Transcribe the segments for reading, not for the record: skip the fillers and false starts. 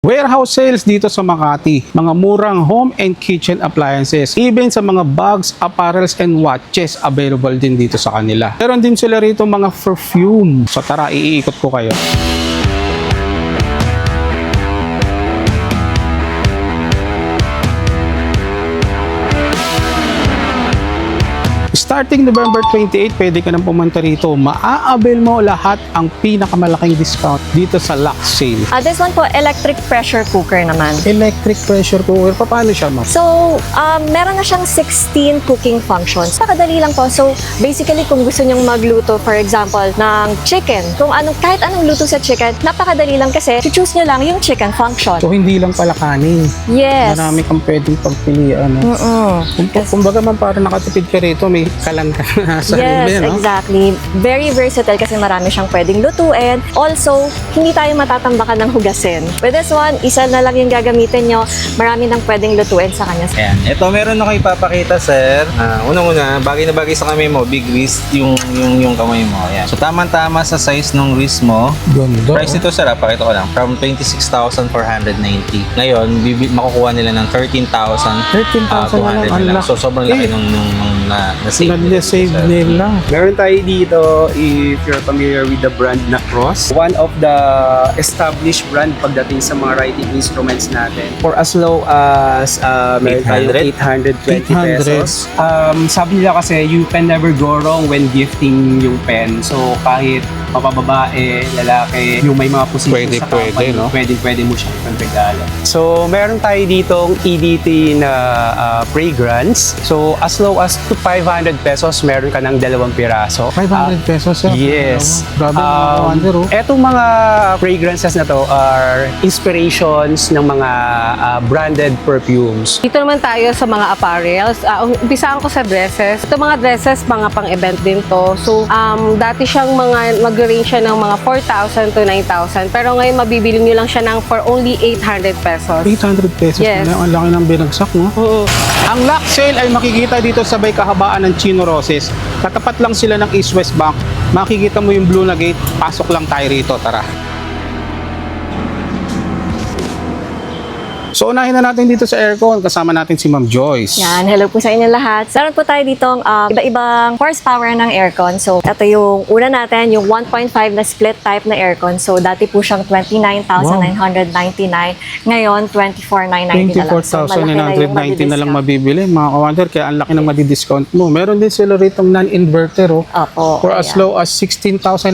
Warehouse sales dito sa Makati, mga murang home and kitchen appliances, even sa mga bags, apparels, and watches, available din dito sa kanila. Meron din sila rito mga perfume. So tara, iikot ko kayo. Starting November 28, pwede ka nang pumunta rito. Maa-avail mo lahat ang pinakamalaking discount dito sa Lux Sale. This one po, electric pressure cooker naman. Electric pressure cooker, paano siya, ma'am? So, meron na siyang 16 cooking functions. Pakadali lang po. So, basically, kung gusto nyong magluto, for example, ng chicken, kahit anong luto sa chicken, napakadali lang kasi, choose nyo lang yung chicken function. So, hindi lang pala kanin. Yes. Marami kang pwedeng pagpilian. Kumbaga, ma'am, para nakatipid ka rito, may kalan ka na sa yes, no? Exactly. Very versatile kasi marami siyang pwedeng lutuin. Also, hindi tayo matatambakan ng hugasin. With this one, isa na lang yung gagamitin nyo. Marami nang pwedeng lutuin sa kanya. Ayan. Ito, meron ako ipapakita, sir. Unang-una, bagay na bagay sa kamay mo, big wrist yung kamay mo. Ayan. So, tamang-tama sa size ng wrist mo. Ganda. Price nito, sir, pakita ko lang. From 26,490. Ngayon, makukuha nila ng 13,200 na lang. So, sobrang laki nung na-save. Nag-save nila. Meron tayo dito, if you're familiar with the brand na Cross, one of the established brand pagdating sa mga writing instruments natin. For as low as meron tayong 820 pesos. Sabi nila kasi, you can never go wrong when gifting yung pen. So, kahit mapababae, lalaki, yung may mga position sa company, no? pwede mo siyang pagregalo. So, meron tayo ditong EDT na fragrance. So, as low as to 500 pesos, meron ka ng 2 piraso. 500 pesos yan. Yes. Grabe, wonder, oh. Etong mga fragrances na to are inspirations ng mga branded perfumes. Dito naman tayo sa mga apparels. Umpisaan ko sa dresses. Ito mga dresses, mga pang-event din to. So, dati siyang mag-range siya ng mga 4,000 to 9,000. Pero ngayon, mabibili nyo lang siya for only 800 pesos. 800 pesos Yes. na. Ang laki ng binagsak, no? Ang Lux Sale ay makikita dito sa may kahabaan ng Chino Roses. Katapat lang sila ng East West Bank. Makikita mo yung blue na gate. Pasok lang tayo rito. Tara. So, unahin na natin dito sa aircon. Kasama natin si Ma'am Joyce. Yan, hello po sa inyo lahat. Meron po tayo ditong iba-ibang horsepower ng aircon. So, ito yung una natin, yung 1.5 na split type na aircon. So, dati po siyang 29,999. Ngayon, 24,990 na lang. So, malaki na yung 24,990 na lang mabibili. Mga kawander, kaya ang laki ng madi-discount mo. Meron din sila rito non-inverter. Opo. For as low as 16,990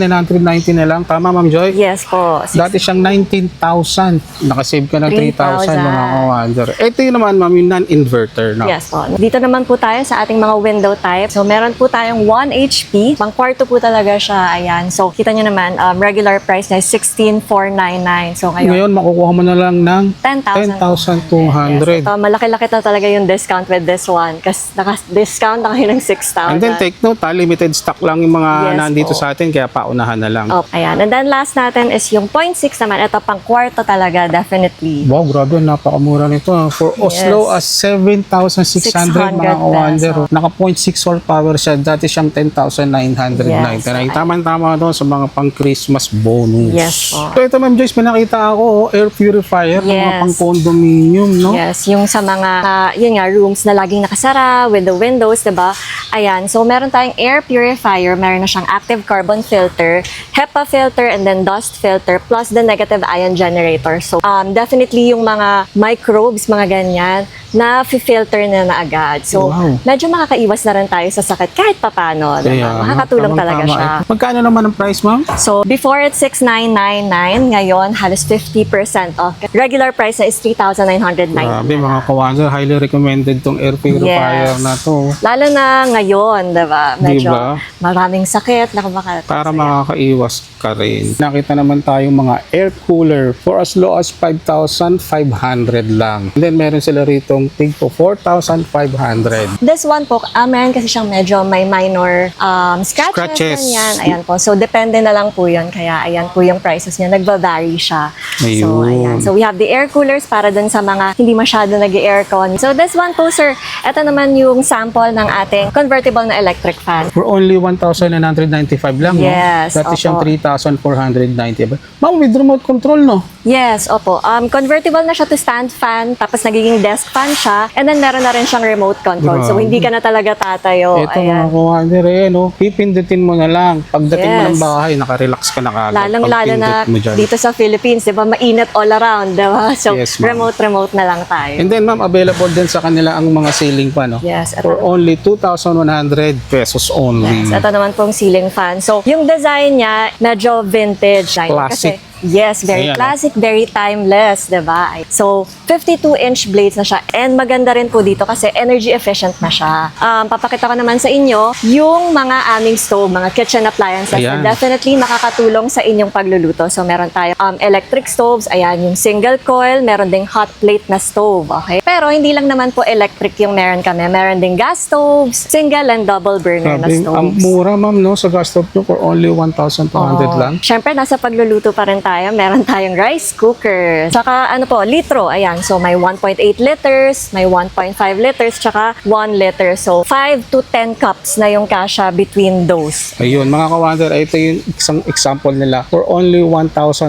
na lang. Tama, Ma'am Joy? Yes po. Dati siyang 19,000. Nakasave ka ng 3,000 mga kawander. Ito yun naman, ma'am, yung non-inverter. No? Yes po. Dito naman po tayo sa ating mga window type. So, meron po tayong 1 HP. Pang kwarto po talaga siya. Ayan. So, kita nyo naman, regular price niya is 16,499. So, Ngayon, makukuha mo na lang ng 10,200. 10,200. Yes. Ito, malaki-laki na talaga yung discount with this one. Kasi naka-discount na kayo ng 6,000. And then, take note, limited stock lang yung mga Yes nandito po. sa atin, kaya paunahan na lang. Oh, ayan. And then, last natin is yung 0.6 naman. Ito, pang kwarto talaga, definitely. Wow, grabe, napakamura nito. For as Yes. low as 7,600 mga kawander. pesos. Naka 0.6 horsepower siya. Dati siyang 10,999. Yes. Tama-tama to sa mga pang-Christmas bonus. Yes po. So ito, Ma'am Joyce, may nakita ako, air purifier, mga Yes. pang-condominium, no? Yes, yung sa mga, yun nga, rooms na laging nakasara with the windows, diba? Ayan, so meron tayong air purifier, meron na siyang active carbon filter, HEPA filter, and then dust filter, plus the negative ion generator. So, definitely yung mga microbes, mga ganyan, na filter na agad. So, Wow. medyo makakaiwas na rin tayo sa sakit kahit papano. Diba? Makakatulong talaga siya. Magkano naman ang price, ma'am? So, before it's 6,999, ngayon halos 50% off. Regular price na is 3,990. Grabe, mga kawander, highly recommended tong air purifier Yes. na to. Lalo na ngayon, diba? Medyo Diba? maraming sakit. Para makakaiwas ka rin. Nakita naman tayong mga air cooler for as low as 5,500 lang. And then meron sila rito yung tig po 4,500. This one po, meron kasi siyang medyo may minor scratches. Ganyan. Ayan po. So, depende na lang po yun. Kaya, ayan po yung prices niya. Nagva-vary siya. So, Ayun. ayan. So, we have the air coolers para dun sa mga hindi masyado nag-aircon. So, this one po, sir, ito naman yung sample ng ating convertible na electric fan. For only 1,995 lang, Yes, no? Dati siyang opo. 3,490. Ma'am, with remote control, no? Yes, opo. Convertible na siya to stand fan, tapos nagiging desk fan siya, and then meron na rin siyang remote control. So, Grabe. hindi ka na talaga tatayo. Ito mga kuhander no? Pipindutin mo na lang. Pagdating mo Yes. ng bahay, nakarelax ka na kagad. Lalong-lalo na Pagpindot mo dyan. dito sa Philippines, di ba, mainit all around, di ba? So, Yes, ma'am. remote na lang tayo. And then, ma'am, available din sa kanila ang mga ceiling fan, no? Yes, For only 2,100 pesos only. Yes, ito naman pong ceiling fan. So, yung design niya, medyo vintage. Classic. Kasi, yes, very Ayan, classic, very timeless, diba? So, 52-inch blades na siya. And maganda rin po dito kasi energy efficient na siya. Papakita ko naman sa inyo yung mga aming stove, mga kitchen appliances Ayan. na definitely makakatulong sa inyong pagluluto. So, meron tayo electric stoves. Ayan, yung single coil. Meron ding hot plate na stove. Okay? Pero hindi lang naman po electric yung meron kami. Meron ding gas stoves, single and double burner na Sabi, stoves. ang mura, ma'am, no? Sa gas stove nyo for only 1,200 Oo. lang. Siyempre, nasa pagluluto pa rin tayo. Meron tayong rice cooker. Tsaka, ano po, litro. Ayan. So, may 1.8 liters, may 1.5 liters, tsaka 1 liter. So, 5 to 10 cups na yung kasha between those. Ayun, mga kawander, ito yung isang example nila for only 1,100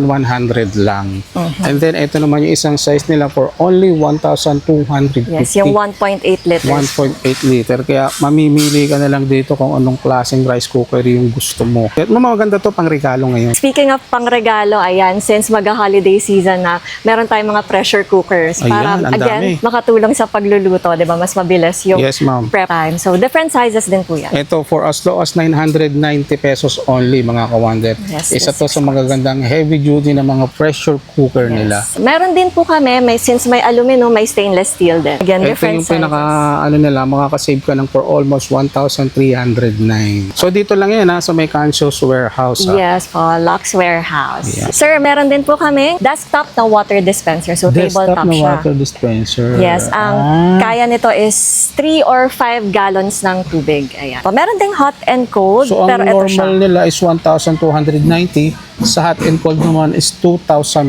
lang. And then, ito naman yung isang size nila for only 1,250. Yes, yung 1.8 liters. 1.8 liter. Kaya mamimili ka na lang dito kung anong klaseng rice cooker yung gusto mo. At maganda to pang regalo ngayon. Speaking of pangregalo, ayan, since mag-holiday season na, meron tayong mga pressure cookers para, Ayan, ang again, dami. makatulong sa pagluluto, di ba? Mas mabilis yung Yes, ma'am. prep time. So, different sizes din po yan. Ito for as low as 990 pesos only, mga kawander. Yes, Isa yes. to sa magagandang heavy duty na mga pressure cooker nila. Meron din po kami, since may aluminum, may stainless steel din. Again, Ito different yung pinaka ano nila, makakasave ka ng for almost 1,309. So dito lang yan sa may Cansio's warehouse. Yes po, Lux Warehouse. Yeah. Sir, meron din po kami desktop na water dispenser. So, Desktop tabletop na siya. water dispenser. Yes, ang kaya nito is 3 or 5 gallons ng tubig. Ayan. Meron ding hot and cold, So ang pero ito siya. normal nila is 1,290. Sa hot and cold naman is 2,100.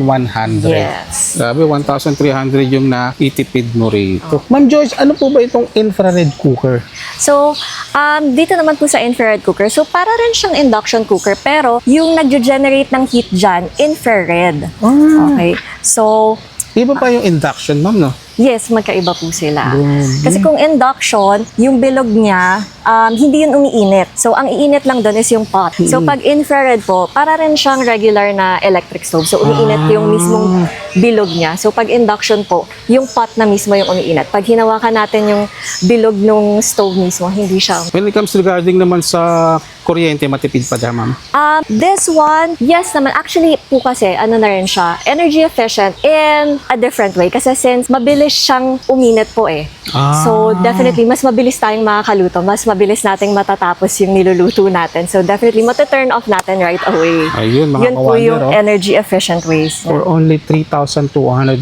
Yes. Grabe, 1,300 yung naitipid mo rito. Ma'am Joyce, ano po ba itong infrared cooker? So, dito naman po sa infrared cooker, so para rin siyang induction cooker, pero yung nag-generate ng heat dyan, infrared. Okay. So, Iba pa yung induction, ma'am, no? yes, magkaiba po sila. Grabe. Kasi kung induction, yung bilog niya, hindi yun umiinit. So, ang iinit lang doon is yung pot. So, pag infrared po, para rin siyang regular na electric stove. So, umiinit yung mismong bilog niya. So, pag induction po, yung pot na mismo yung umiinit. Pag hinawakan natin yung bilog nung stove mismo, hindi siya. When it comes regarding naman sa kuryente, matipid pa dyan, ma'am? This one, yes naman. Actually po kasi, ano na rin siya, energy efficient in a different way. Kasi since mabilis siyang uminit po eh. So, definitely, mas mabilis tayong makakaluto. Mas mabilis nating matatapos yung niluluto natin. So, definitely, mata-turn off natin right away. Ayun, mga Yun po kawander, yung oh. energy efficient ways. For only 3,200,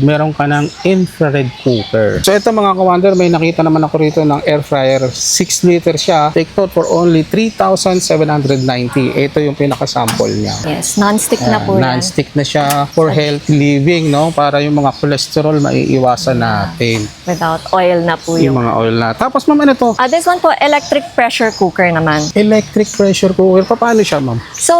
meron ka ng infrared cooker. So ito mga kawander, may nakita naman ako rito ng air fryer. 6 liter siya. Take note for only 3,790. Ito yung pinaka-sample niya. Yes, non-stick na po yan. Non-stick na siya for healthy living, no? Para yung mga cholesterol maiiwasan natin. Without oil na po Yung yung... mga oil na. Tapos ma'am, ano to? This one po, electric pressure cooker naman. Electric pressure cooker. Paano siya, ma'am? So,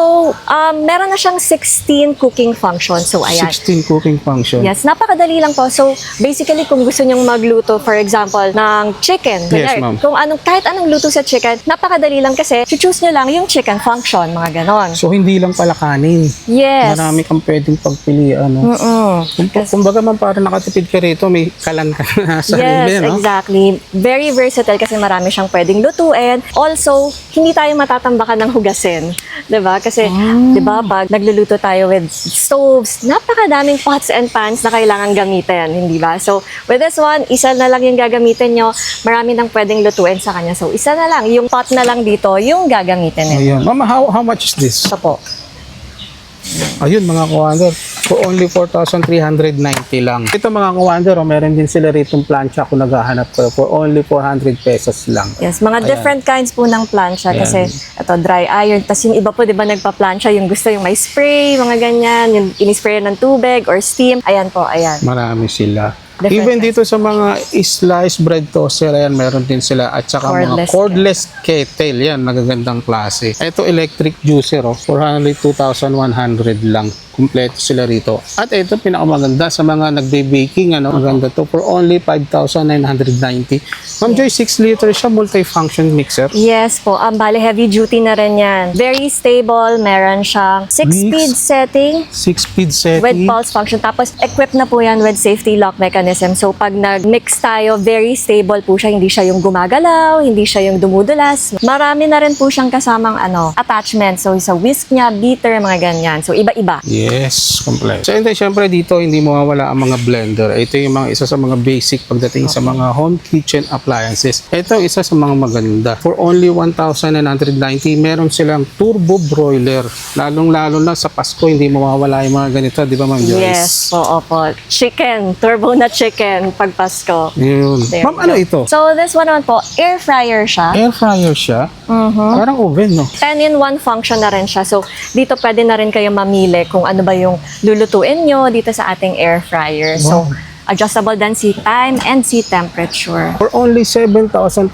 meron na siyang 16 cooking functions. So, ayan. 16 cooking function. Yes, napakadali lang po. So, basically, kung gusto nyong magluto, for example, ng chicken, Yes, kunyari, ma'am. kung kahit anong luto sa chicken, napakadali lang kasi, choose nyo lang yung chicken function, mga ganon. So hindi lang pala kanin. Yes. Marami kang pwedeng pagpilian, no? Kumbaga man para nakatipid ka rito, may kalan ka na sa Yes, no? exactly. Very versatile kasi marami siyang pwedeng lutuin. Also, hindi tayo matatambakan ng hugasin. 'Di ba? Kasi, 'di ba, pag nagluluto tayo with stoves, napakadaming pots and pans na kailangan gamitin, hindi ba? So, with this one, isa na lang yung gagamitin nyo. Marami nang pwedeng lutuin sa kanya. So, isa na lang. Yung pot na lang dito, yung gagamitin nyo. Ayun. Mama, how much is this? Ito po. Ayun mga kawander. for only 4,390 lang. Ito mga kawander, meron din sila rito plancha kung naghahanap ko for only 400 pesos lang. Yes, mga different kinds po ng plancha kasi ito dry iron. Tapos yung iba po, di ba, nagpa-plancha, yung gusto yung may spray, mga ganyan, yung in-spray ng tubig or steam. Ayan po, ayan. Marami sila. Different Even kinds. dito sa mga sliced bread toaster, ayan, meron din sila. At saka mga cordless kettle, yan, nagagandang klase. Ito, electric juicer, 402,100 lang. Kompleto sila rito. At ito, pinakamaganda sa mga nagbe-baking, maganda to, for only 5,990. Ma'am Joy, 6 liters siya, multi-function mixer. Yes po, bali heavy duty na rin yan. Very stable, meron siyang 6-speed setting 6-speed setting. with pulse function. Tapos equipped na po yan with safety lock mechanism. So pag nag-mix tayo, very stable po siya. Hindi siya yung gumagalaw, hindi siya yung dumudulas. Marami na rin po siyang kasamang attachment. So sa whisk niya, beater, mga ganyan. So iba-iba. Yes, complete. So, and then, syempre dito, hindi mawawala ang mga blender. Ito yung mga isa sa mga basic pagdating sa mga home kitchen appliances. Ito ang isa sa mga maganda. For only 1,990, meron silang turbo broiler. Lalong-lalo na sa Pasko, hindi mawawala yung mga ganito. Di ba, Ma'am Joyce? Yes, po. Chicken, turbo na chicken pag Pasko. Yun. There Ma'am, we ano go. ito? So this one naman po, air fryer siya. Air fryer siya? Parang oven, no? 10-in-1 function na rin siya. So, dito pwede na rin kayo mamili kung ano ba yung lulutuin nyo dito sa ating air fryer. So, adjustable din si time and si temperature. For only 7,500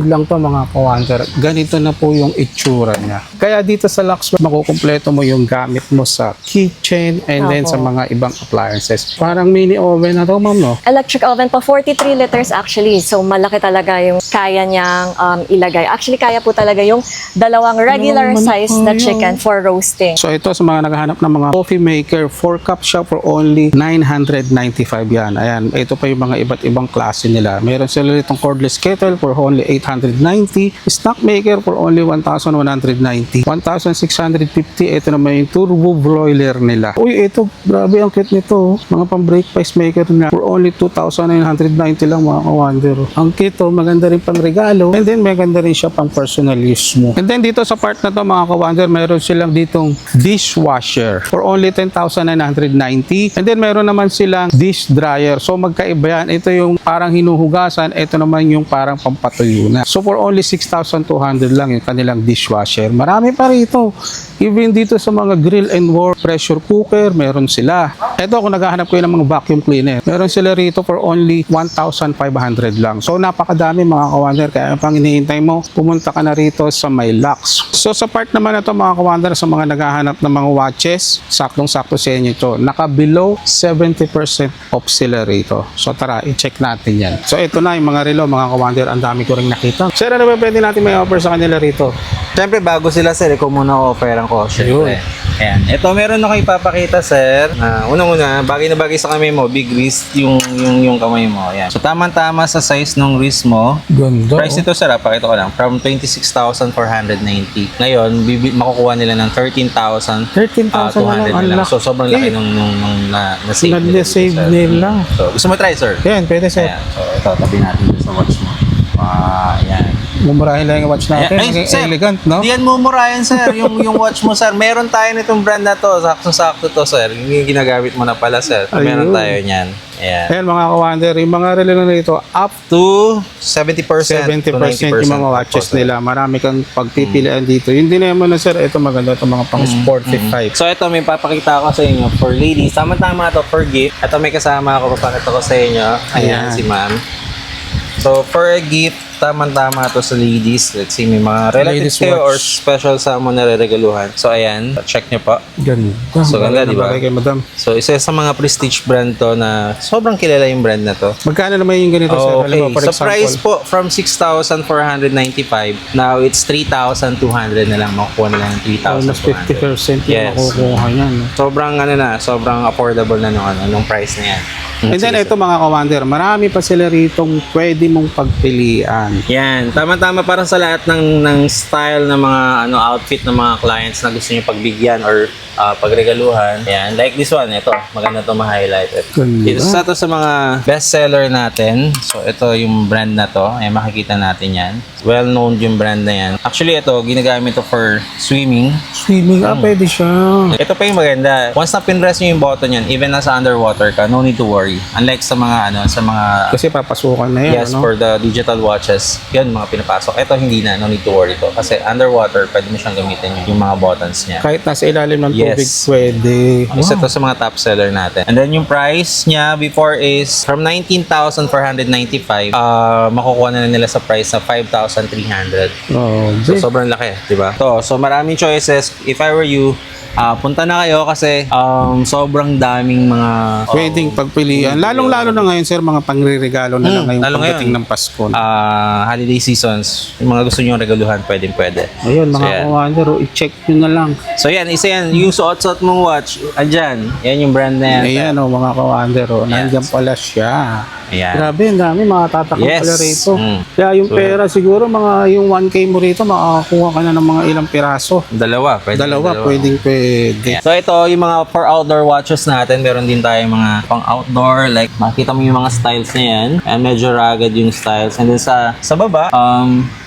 lang to mga kawander. Ganito na po yung itsura niya. Kaya dito sa Luxware, makukumpleto mo yung gamit mo sa kitchen and then sa mga ibang appliances. Parang mini oven na to, ma'am, no? Electric oven po, 43 liters actually. So, malaki talaga yung kaya niyang ilagay. Actually, kaya po talaga yung dalawang regular size na chicken for roasting. So ito sa mga naghahanap ng mga coffee maker, 4 cup siya for only 995 yan. Ayan, ito pa yung mga iba't ibang klase nila. Meron sila itong cordless kettle for only 890. Snack maker for only 1,190. 1,650. Ito naman yung turbo broiler nila. Uy, ito, grabe ang cute nito. Mga pang-breakfast maker nila for only 2,990 lang mga kawander. Ang cute, maganda rin pang regalo. And then, maganda rin siya pang personal use mo. And then, dito sa part na to mga kawander, meron silang ditong dishwasher for only 10,990. And then, meron naman silang dish dryer. So magkaiba yan. Ito yung parang hinuhugasan. Ito naman yung parang pampatuyo na. So for only 6,200 lang yung kanilang dishwasher. Marami pa rito. Even dito sa mga grill and war pressure cooker, meron sila. Ito kung naghahanap ko yun ng mga vacuum cleaner. Meron sila rito for only 1,500 lang. So napakadami mga kawander. Kaya pang iniintay mo, pumunta ka na rito sa may Lux. So sa part naman na to mga kawander, sa mga naghahanap ng mga watches, saktong-sakto sa inyo ito. Naka below 70% off sila rito. So tara, i-check natin yan. So ito na yung mga relo, mga kawander, ang dami ko rin nakita. Sir, ano ba pwede natin may offer sa kanila rito? Siyempre, bago sila, sir, ikaw muna offeran ko. Siyempre. Ayan. Ito, meron ako ipapakita, sir. Unang-una, bagay na bagay sa kamay mo, big wrist yung kamay mo. Ayan. So, tamang-tama sa size ng wrist mo. Ganda. Price nito, sir, pakita ko lang. From 26,490. Ngayon, makukuha nila ng 13,200 na lang. So, sobrang laki nung na-save nila. Na-save nila. So, gusto mo try, sir? Yan, pwede sir. Ayan. So, ito, tabi natin dito sa watch mo. Ayan. Mumurahin lang yung watch natin. Maging sir, elegant, no? Di yan mumurahin, sir. yung watch mo, sir. Meron tayo nitong brand na to. Sakto-sakto to, sir. Yung ginagamit mo na pala, sir. Meron Ayun. tayo niyan. Ayan. Ayan mga kawander, yung mga relo na nito, up To 70%. 70% yung mga watches nila. Marami kang pagpipilian dito. Yung dinemo na sir, ito maganda itong mga pang sporty type. So ito may papakita ko sa inyo for ladies. Tama-tama to for gift. Ito may kasama ako, papakita ko sa inyo. Ayan, Ayan. si ma'am. So for a gift, tama-tama to sa ladies. Let's see, may mga relatives Ladies kayo or watch. special sa mo na regaluhan. So ayan, check nyo po. Ganda. So, ganda, di ba? Bagay kay madam. So isa sa mga prestige brand to na sobrang kilala yung brand na to. Magkano naman yung ganito sir? Okay, Halimbawa, for so example, price po from 6,495, now it's 3,200 na lang, makukuha na lang ng 3,200. almost 50% yung Yes. makukuha yan. No? Sobrang sobrang affordable na nung price na yan. And then Sige, ito mga kawander, marami pa sila ritong pwede mong pagpilian. Yan, tama-tama para sa lahat ng style ng mga outfit ng mga clients na gusto niyo pagbigyan or pagregaluhan. Yan, like this one, ito, maganda to ma-highlight. Ganda. Ito sa mga bestseller natin. So ito yung brand na to, ay makikita natin yan. Well known yung brand na yan. Actually ito, ginagamit to for swimming. Swimming, pwede siya. Ito pa yung maganda. Once na pinress nyo yung button yan, even nasa underwater ka, no need to worry. Unlike sa mga Kasi papasukan na yan, yes, ano? for the digital watches, yun, mga pinapasok. Ito hindi na, no need to worry to. Kasi underwater, pwede mo siyang gamitin yung mga buttons niya. Kahit nasa ilalim ng tubig, Yes. pwede. Isa to sa mga top seller natin. And then yung price niya before is from 19,495, makukuha na nila sa price na 5,300. Oh, So sobrang laki, di ba? So maraming choices. If I were you, punta na kayo kasi sobrang daming mga pwedeng pagpilian. Lalong-lalo na ngayon, sir, mga pangre-regalo na lang ngayong lalo pagdating ngayon. ng Pasko. holiday seasons. Yung mga gusto nyo regaluhan, pwede. Ayun, mga yan. kawander, i-check nyo na lang. So yan, isa yan. Yung suot-suot mong watch, andyan. Yan yung brand na yan. Ayan, mga kawander, nandiyan pala siya. Ayan. Grabe, ang dami, makatatakot Yes. pala rito. Kaya yung So, pera, siguro, yung 1K mo rito, makakakuha ka na ng mga ilang piraso. Dalawa, Dalawa, pwede. So ito, yung mga for outdoor watches natin, meron din tayong mga pang outdoor, like makita mo yung mga styles na yan, and medyo rugged yung styles. And then sa baba,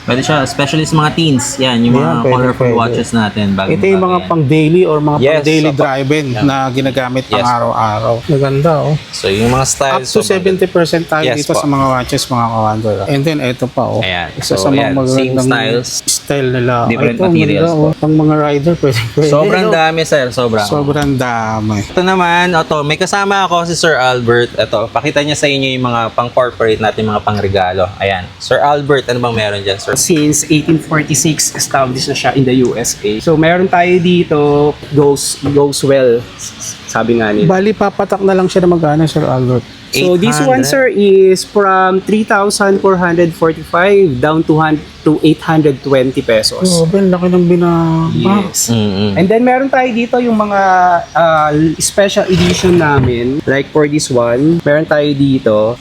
pwede siya, especially sa mga teens, yan, yung Ayan, mga pwede, colorful pwede. watches natin. Ito yung mga yan. pang daily or mga Yes, pang daily opo. driving na ginagamit pang Yes. araw-araw. Maganda, oh. So yung mga Up styles. to 70% tayo Yes dito po. sa mga watches, mga kawander. And then, ito pa, oh. Ayan. Isa So, sa mga yan, same magandang styles. style nila. Different Ito, materials maganda, oh. Pang mga rider, pwede. Sobrang no? dami, sir. Sobrang dami. Ito naman, may kasama ako si Sir Albert. Ito, pakita niya sa inyo yung mga pang-corporate natin, mga pang-regalo. Ayan. Sir Albert, ano bang meron dyan, sir? Since 1846, established na siya in the USA. So, meron tayo dito, goes well, sabi nga nila. Bali, papatak na lang siya na magkano, Sir Albert. So, this one, 800. sir, is from 3,445 down to 820 pesos. Oh, ben, laki ng binaba. Yes. Mm-mm. And then meron tayo dito yung mga special edition namin. Like for this one, meron tayo dito.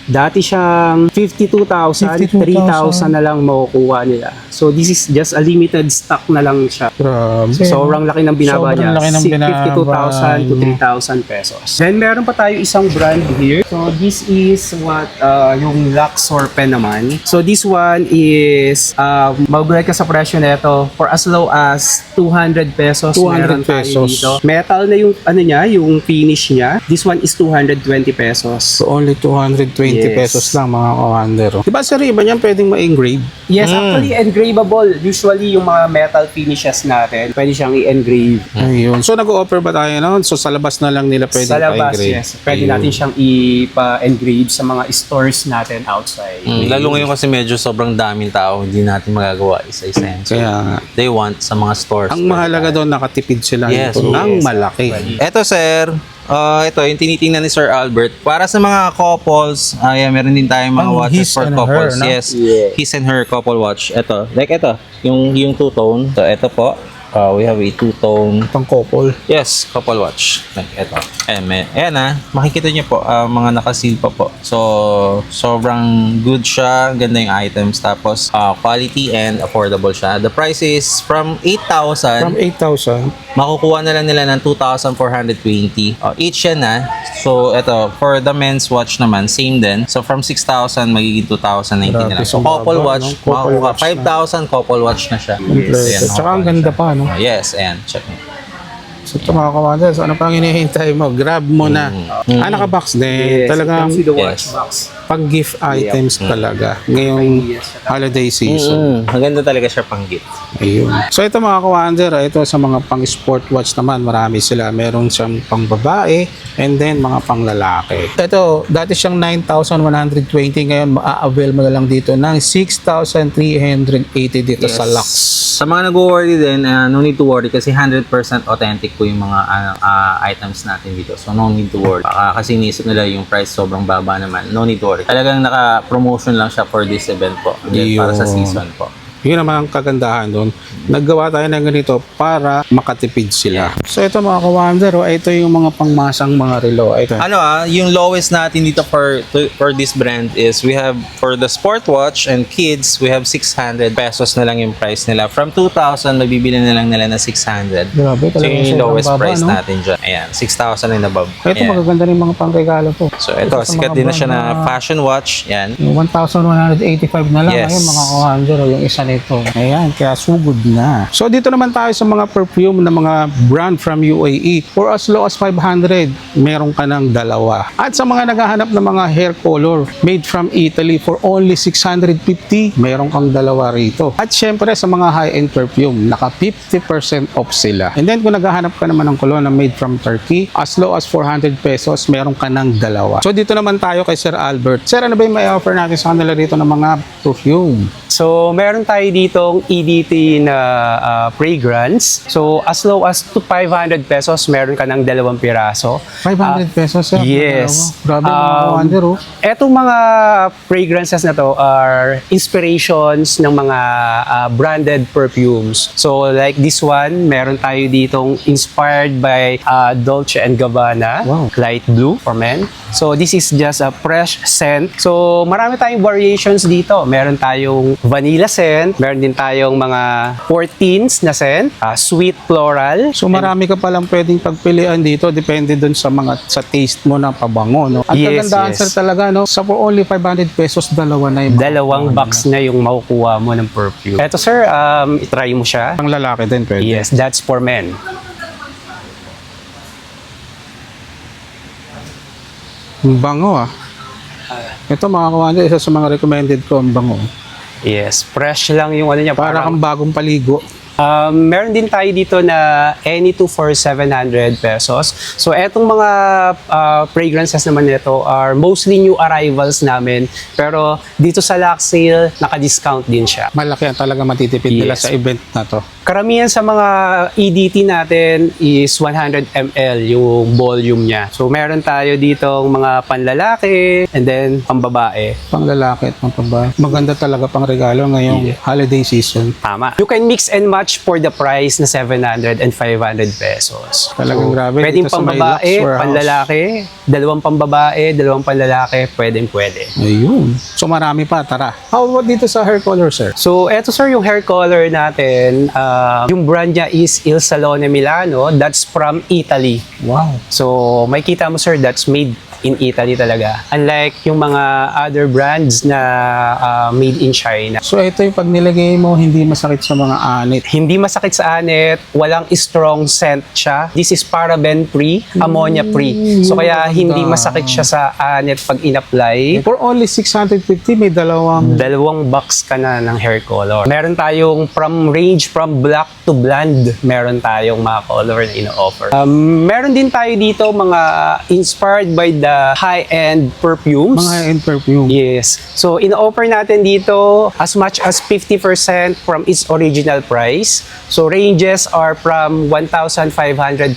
Dati siyang 52,000, 3,000 na lang makukuha nila. So this is just a limited stock na lang siya. Grabe. Sobrang laki ng binaba Sobrang niya. laki ng binaba. 52,000 to 3,000 pesos. Then meron pa tayo isang brand here. So this is what yung Luxor pen naman. So this one is magbalik ka sa presyo nito for as low as 200 pesos. 200 meron tayo pesos. dito. Metal na yung niya, yung finish niya. This one is 220 pesos. So only 220 Yes. pesos lang, mga kawander. Diba, sir, iba niyan pwedeng ma-engrave? Yes, actually engravable. Usually yung mga metal finishes natin, pwede siyang i-engrave. Ayun. So nag-o-offer ba tayo noon? So sa labas na lang nila pwedeng Sa labas, pa-engrave? yes. Pwede Ayun. natin siyang ipa-engrave sa mga stores natin outside. Lalo ngayon kasi medyo sobrang daming tao, hindi natin magagawa isa-isa yan. So, Kaya nga. they want sa mga stores. Ang mahalaga doon, nakatipid sila Yes, nito ng yes. malaki. Eto, sir. Ito, yung tinitingnan ni Sir Albert. Para sa mga couples, meron din tayong mga Pang watches his for and couples. her, no? Yes. Yeah. His and her couple watch. Ito. Like ito. Yung two-tone. So, ito po. We have a two-tone. Pang couple. Yes, couple watch. Like ito. Ayan makikita niyo po, mga nakaseal pa po. So, sobrang good siya. Ganda yung items. Tapos, quality and affordable siya. The price is from 8,000. From 8,000. Makukuha na lang nila ng 2,420. Each yan So, ito, for the men's watch naman, same din. So, from 6,000, magiging 2,019 na lang. Grabe, So, ang couple baba, watch, no? Couple makukuha. watch na. 5,000 couple watch na siya. Yes. At saka ang ganda pa, no? Yes, ayan. Check mo. So ito, mga kawander, so ano pang hinihintay mo? Grab mo na. Naka-box din. Yes, Talagang you can see the watch Yes. box. pang-gift items talaga ngayong holiday season. Maganda talaga siya pang gift. Ayun. So ito mga ka-Wander, ito sa mga pang sport watch naman, marami sila. Meron siyang pang babae and then mga pang lalaki. Ito, dati siyang 9,120, ngayon maa-avail mo na lang dito ng 6,380 dito sa Lux. Sa mga nag-worry din, no need to worry kasi 100% authentic po yung mga items natin dito. So no need to worry. Baka kasi inisip nila yung price sobrang baba naman. No need to worry. Talagang naka-promotion lang siya for this event po. Hindi para sa season po. Yun naman ang kagandahan doon. Naggawa tayo ng ganito para makatipid sila. So ito mga ka-wonder, ito yung mga pangmasang mga relo. Ito. Yung lowest natin dito for this brand is we have for the sport watch and kids, we have 600 pesos na lang yung price nila. From 2,000, mabibili na lang nila na 600. Grabe, So talaga yung sobrang lowest baba, price no? natin dyan. Ayan, 6,000 and above. Ito Ayan. magaganda rin mga pangregalo to. So ito, sa sikat mga din na siya brand na fashion watch. Yan. Yung 1,185 na lang. Yes. Ayun, mga ka-wonder, yung isa nito. Ayan, kaya sugod na. So dito naman tayo sa mga perfume na mga brand from UAE. For as low as 500, meron ka ng dalawa. At sa mga naghahanap ng mga hair color made from Italy for only 650, meron kang dalawa rito. At syempre sa mga high-end perfume, naka 50% off sila. And then kung naghahanap ka naman ng cologne na made from Turkey, as low as 400 pesos, meron ka ng dalawa. So dito naman tayo kay Sir Albert. Sir, ano ba yung may offer natin sa kanila rito ng mga perfume? So, meron tayo ditong EDT na fragrance. So, as low as to 500 pesos, meron ka ng 2 piraso. 500 pesos, sir? Yes. Grabe mga wonder, oh. Etong mga fragrances na to are inspirations ng mga branded perfumes. So, like this one, meron tayo ditong inspired by Dolce & Gabbana, Wow. light blue for men. So, this is just a fresh scent. So, marami tayong variations dito. Meron tayong vanilla scent, meron din tayong mga 14s na scent, sweet floral. So marami ka palang pwedeng pagpilian dito depende dun sa taste mo na pabango, no? At Yes, kagandahan yes. sir talaga, no? Sa for only 500 pesos, dalawa na yung Dalawang box na yung makukuha mo ng perfume. Eto sir, itry mo siya. Pang lalaki din pwede. Yes, that's for men. Ang bango, ah. Ito mga kawander, isa sa mga recommended ko ang bango. Yes, fresh lang yung ano niya. Para kang bagong paligo. Meron din tayo dito na any 2 for 700 pesos. So, etong mga fragrances naman nito are mostly new arrivals namin. Pero dito sa Lux Sale, naka-discount din siya. Malaki ang talaga matitipid nila Yes. sa event na to. Karamihan sa mga EDT natin is 100 ml yung volume niya. So, meron tayo ditong mga panlalaki and then pambabae. Pang lalaki at pang babae. Maganda talaga pang regalo ngayong holiday season. Tama. You can mix and match for the price na 700 and 500 pesos. Talagang grabe. Pwedeng Dito sa may pambabae, Lux Warehouse. panlalaki, dalawang pambabae, dalawang panlalaki, pwede. Ayun. So marami pa, tara. How about dito sa hair color, sir? So, eto sir, yung hair color natin, yung brand niya is Il Salone Milano. That's from Italy. Wow. So, may kita mo sir, that's made in Italy talaga. Unlike yung mga other brands na made in China. So ito yung pag nilagay mo, hindi masakit sa mga anit. Hindi masakit sa anit, walang strong scent siya. This is paraben-free, ammonia-free. So, kaya hindi masakit siya sa anit pag in-apply. For only 650, may dalawang... Dalawang box ka na ng hair color. Meron tayong range from black to blonde. Meron tayong mga color na ino-offer. Meron din tayo dito mga inspired by the high-end perfumes. Mga high-end perfume. Yes. So, ino-offer natin dito as much as 50% from its original price. So, ranges are from 1,500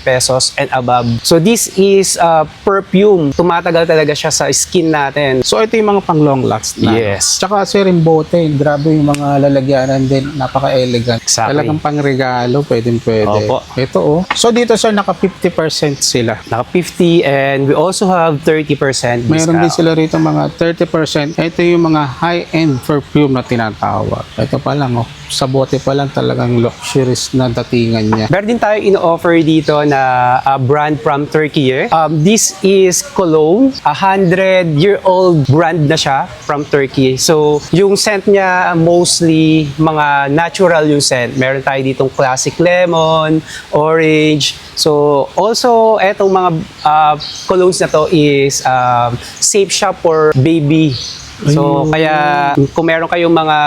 pesos and above. So, this is perfume. Tumatagal talaga siya sa skin natin. So ito yung mga pang long last na. Yes. Tsaka sir, yung bote, grabe yung mga lalagyanan din, napaka-elegant. Exactly. Talagang pang regalo, pwede. Opo. Ito oh. So dito sir, naka 50% sila. Naka 50 and we also have 30% discount. Mayroon din sila rito mga 30%. Ito yung mga high-end perfume na tinatawag. Ito pa lang oh. Sa bote pa lang talagang luxurious na datingan niya. Meron din tayo in-offer dito na brand from Turkey. This is Cologne. 100-year-old brand na siya from Turkey. So, yung scent niya mostly mga natural yung scent. Meron tayo ditong classic lemon, orange. So, also, etong mga colognes na to is safe siya for baby. So, kaya kung meron kayong mga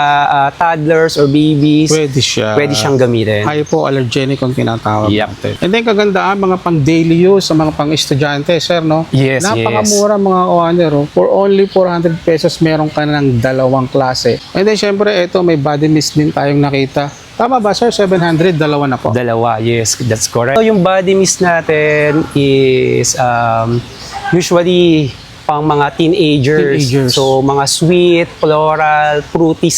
toddlers or babies, Pwede siyang gamitin. Hypoallergenic kung tinatawag Yep. natin. And then kagandaan, mga pang daily use sa mga pang estudyante, sir, no? Yes, Napakamura mga owner, oh. For only 400 pesos, meron ka ng dalawang klase. And then, syempre, ito, may body mist din tayong nakita. Tama ba, sir? 700, dalawa na po. Dalawa, yes, that's correct. So, yung body mist natin is usually pang mga teenagers. Teenagers. So, mga sweet, floral, fruity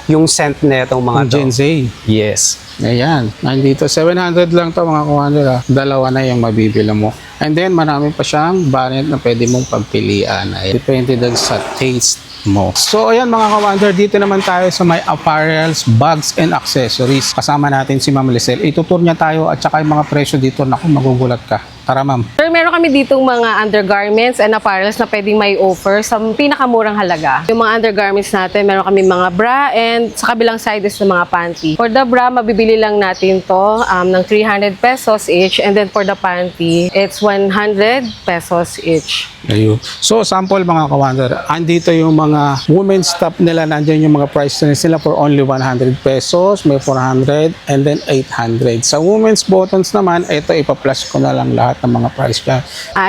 yung scent na itong mga to. Gen Z. Yes. Ayan. Nandito, 700 lang to mga commander. Dalawa na yung mabibili mo. And then, marami pa siyang variant na pwede mong pagpilian. Ay, depende din sa taste mo. So, ayan mga commander, dito naman tayo sa may apparels, bags, and accessories. Kasama natin si Ma'am Lisel. Itutur niya tayo at saka yung mga presyo dito. Naku, magugulat ka. Tara, ma'am. Sir, meron kami ditong mga undergarments and apparels na pwedeng may offer sa pinakamurang halaga. Yung mga undergarments natin, meron kami mga bra and sa kabilang side is ng mga panty. For the bra, mabibili lang natin to ng 300 pesos each, and then for the panty, it's 100 pesos each. Ayun. So, sample mga commander, andito yung mga women's top nila. Nandiyan yung mga price nila for only 100 pesos, may 400, and then 800. Sa women's bottoms naman, ito ipa-plus ko na lang lahat ng mga price niya.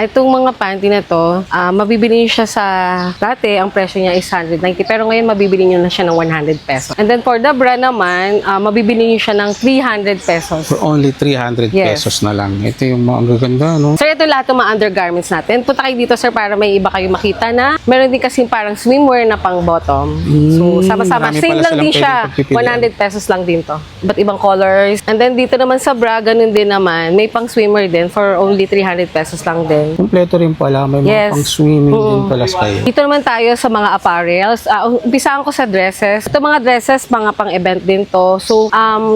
Itong mga panty na to, mabibili niyo siya sa, dati ang presyo niya is 190, pero ngayon mabibili niyo na siya ng 100 pesos. And then for the bra naman, mabibili niyo siya ng 300 pesos. For only 300 Yes. pesos na lang. Ito yung mga gaganda, no? Sir, ito lahat ng mga undergarments natin. Punta kayo dito, sir, para may iba kayo makita na meron din kasing parang swimwear na pang bottom. So, sama-sama. marami Same pala lang silang din siya. pwedeng pagpipilian. 100 pesos lang din to. Iba't ibang colors. And then dito naman sa bra, ganun din naman. May pang swimwear din for only 300 pesos lang din. Kompleto rin pala. May mga Yes. pang swimming din pala kayo. Dito naman tayo sa mga apparels. Umpisaan ko sa dresses. Ito mga dresses, mga pang-event din to. So,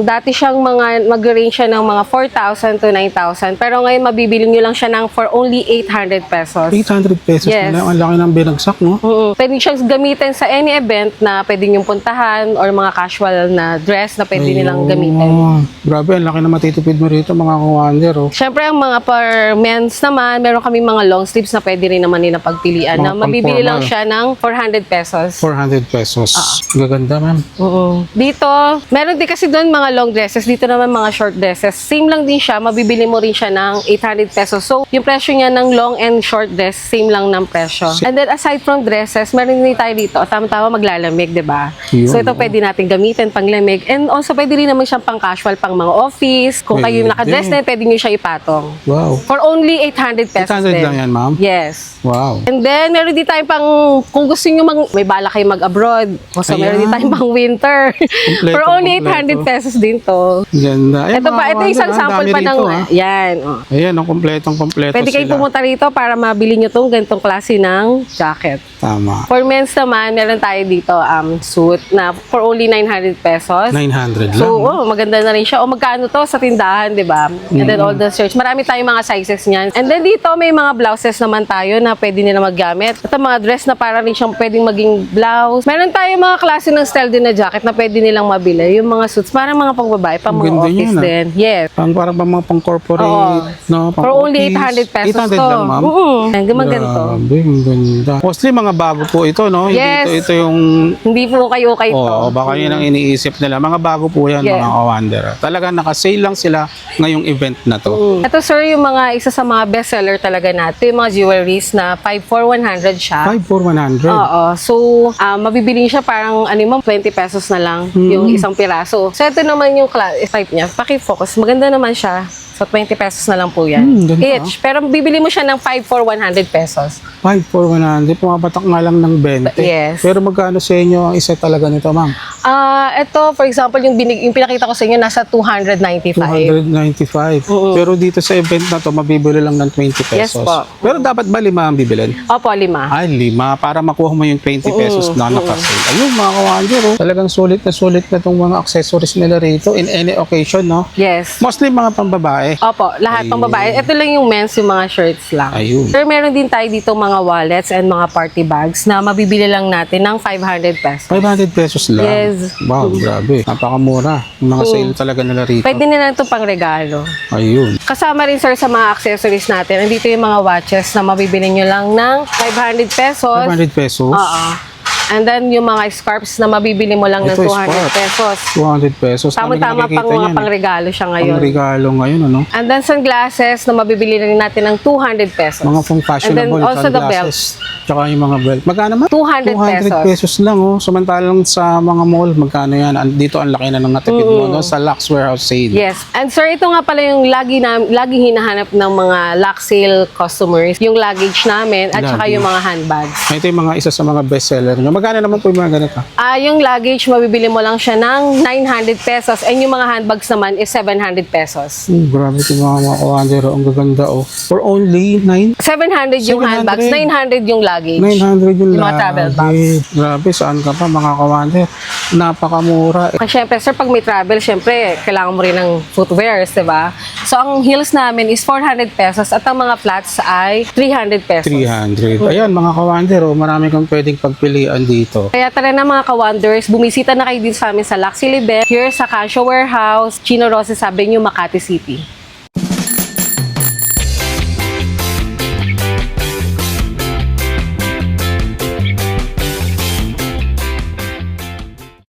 dati siyang mag-range siya ng mga 4,000 to 9,000. Pero ngayon, mabibili nyo lang siya ng for only 800 pesos. 800 pesos Yes. na lang. Ang laki ng binagsak, no? Pwede siyang gamitin sa any event na pwede niyong puntahan or mga casual na dress na pwede nilang gamitin. Grabe, ang laki na matitipid mo rito, mga commander, oh. Siyempre, ang mga per men's naman, meron kami mga long sleeves na pwede rin naman nilang pagpilian na Mga mabibili lang pang-formal. siya ng 400 pesos. 400 pesos. Gaganda, ma'am. Dito, meron din kasi doon mga long dresses. Dito naman mga short dresses. Same lang din siya. Mabibili mo rin siya ng 800 pesos. So, yung presyo niya ng long and short dress, same lang ng presyo. And then, aside from dresses, meron din tayo dito. Tama-tama maglalamig, di ba? Yun, So, ito pwede natin gamitin pang lamig. And also, pwede rin naman siyang pang casual, pang mga office. Kung kayo Pwede. nakadress na, pwede nyo siya ipatong. Wow. For only 800 pesos 800 din. lang yan, ma'am? Yes. Wow. And then, meron din tayong pang, kung gusto nyo may bala kayo mag-abroad. So, meron din Ayan. tayong pang winter. For only 800 kompleto. pesos din to. Ganda. Ayan, Ito mga pa, ito commander, isang ang sample dami pa ng, rito, ah. yan. Oh. Ayan, ang kompletong-kompleto Pwede kayo sila. pumunta rito para mabili nyo tong ganitong klase ng jacket. Tama. For men's naman, meron tayo dito suit na for only 900 pesos. 900 lang. So, maganda na rin siya. O magkano to sa tindahan, di ba? And then all the shirts. Marami tayong mga sizes niyan. And then dito, may mga blouses naman tayo na pwede nila maggamit. Ito mga dress na para rin siyang pwedeng maging blouse. Meron tayong mga klase ng style din na jacket na pwede nilang mabili. Yung mga suits, parang mga pangbabae, pang mga Ganda office niyan, din. Yes. Parang ba mga pang-corporate, Oo. no? For only 800 pesos 800 to. lang, ma'am? Maganda. Grabe, ang ganda. Mostly mga bago po ito, no? Hindi Yes. Ito yung... Hindi po kayo ito. Oo, baka yun ang iniisip nila. Mga bago po yan, Yes. mga kawander. Talagang nakasale lang sila ngayong event na to. Ito sir, yung mga isa sa mga bestseller talaga natin, yung mga jewelries na 5,400 siya. 5,400. Oo. So, mabibili siya parang 20 pesos na lang yung isang piraso. So, ito naman yung type niya. Paki-focus. Maganda naman siya. So, 20 pesos na lang po yan. Ganda. Each. Pero bibili mo siya ng 5,400 pesos. 5,400. Pumapatak nga lang ng 20. Yes. Pero magkano sa inyo ang isa talaga nito, ma'am? Ito, for example, yung pinakita ko sa inyo, nasa 295. 295. Pero dito sa event na to, mabibili lang ng 20 pesos. Yes po. Pero dapat ba 5 ang bibilin? Opo, 5. Ay, 5. Para makuha mo yung 20 pesos na nakasale. Ayun, mga kawander, oh. Talagang sulit na itong mga accessories nila rito in any occasion, no? Yes. Mostly mga pambabae. Opo, lahat pang babae. Ito lang yung men's, yung mga shirts lang. Ayun. Pero meron din tayo dito mga wallets and mga party bags na mabibili lang natin ng 500 pesos. 500 pesos lang. Yes. Wow, grabe. Napakamura. Yung mga sale talaga nila rito. Pwede nila ito pang regalo. Ayun. Kasama rin sir sa mga accessories natin. Nandito yung mga watches na mabibili nyo lang ng 500 pesos. 500 pesos. Oo. And then yung mga scarves na mabibili mo lang ng Ito, 200 scarf. pesos. 200 pesos. Tama-tama pang mga pang-regalo siya ngayon. Pang regalo ngayon, ano? And then sunglasses na mabibili rin natin ng 200 pesos. Mga pang fashionable And then also the belt. sunglasses. Tsaka yung mga belt. Magkano man? 200 pesos lang, oh. Samantalang sa mga mall, magkano yan? Dito ang laki na ng natipid mo, no? Sa Lux Warehouse Sale. Yes. And sir, ito nga pala yung lagi hinahanap ng mga Lux Sale customers, yung luggage namin at saka Luggage. yung mga handbags. Ito yung mga isa sa mga bestseller nyo. Magkano naman po yung mga ganito? Yung luggage, mabibili mo lang siya ng 900 pesos and yung mga handbags naman is 700 pesos. Grabe ito mga kawander. Ang gaganda oh. For only 700 yung 700. handbags, 900 yung luggage. 900 yung Yung mga travel bags. Grabe, saan ka pa mga kawander? Napakamura. Kasi syempre, sir, pag may travel, syempre, kailangan mo rin ng footwears, di ba? So, ang heels namin is 400 pesos at ang mga flats ay 300 pesos. 300. Ayan mga kawander, oh, marami kang pwedeng pagpilian dito. Kaya tara na mga ka-wonders, bumisita na kayo dito sa amin sa Luxy Libet, here sa Casio Warehouse, Chino Roses Avenue, Makati City.